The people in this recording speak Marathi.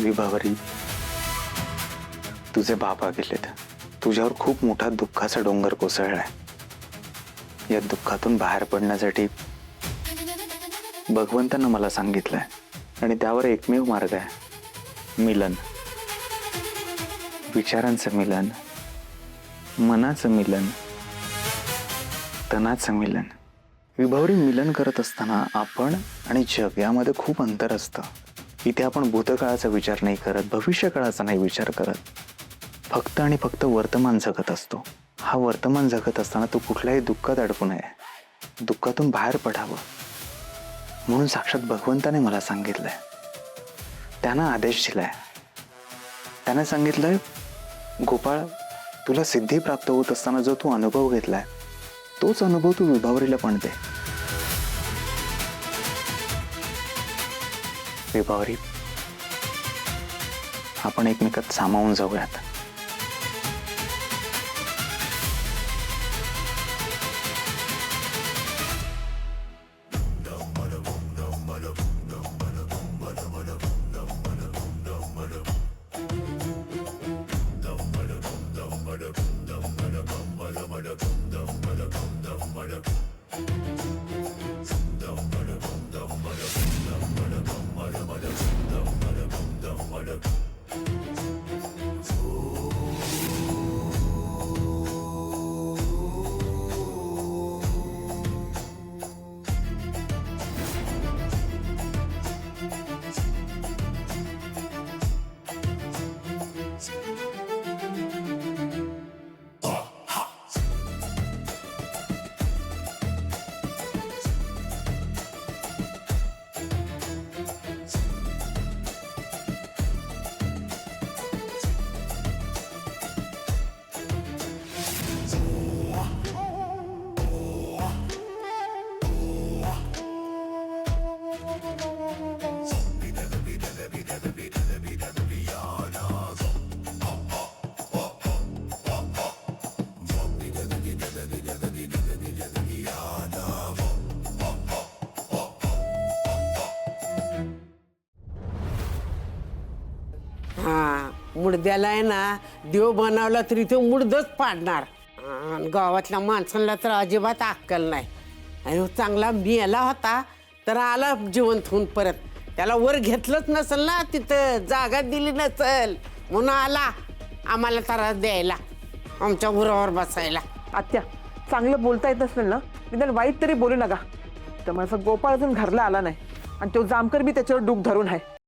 विभावरी, तुझे बाबा गेलेत. तुझ्यावर खूप मोठा दुःखाचा डोंगर कोसळलाय. या दुःखातून बाहेर पडण्यासाठी भगवंतानं मला सांगितलंय आणि त्यावर एकमेव मार्ग आहे, मिलन. विचारांचं मिलन, मनाचं मिलन, तनाचं मिलन. विभावरी, मिलन करत असताना आपण आणि जग यामध्ये खूप अंतर असतं. इथे आपण भूतकाळाचा विचार नाही करत, भविष्यकाळाचा नाही विचार करत, फक्त आणि फक्त वर्तमान जगत असतो. हा वर्तमान जगत असताना तू कुठल्याही दुःखात अडकू नये, दुःखातून बाहेर पडावं म्हणून साक्षात भगवंताने मला सांगितलंय. त्यानं आदेश दिलाय. त्याने सांगितलंय, गोपाळ, तुला सिद्धी प्राप्त होत असताना जो तू अनुभव घेतलाय तोच अनुभव तू विभावरीला पण दे. विभावरी, आपण एकमेकात सामावून जाऊयात. मुडद्याला आहे ना, देव बनवला तरी तो मुडदच पाडणार. गावातल्या माणसांना तर अजिबात अक्कल नाही. आणि चांगला मेला होता तर आला जिवंत होऊन परत. त्याला वर घेतलंच नसेल ना, तिथं जागा दिली नसेल म्हणून आला आम्हाला त्रास द्यायला, आमच्या उरावर बसायला. आत्या, चांगलं बोलता येत असेल ना, निदान वाईट तरी बोलू नका. तर माझा गोपाळ अजून घरला आला नाही आणि तो जामकर बी त्याच्यावर डूक धरून आहे.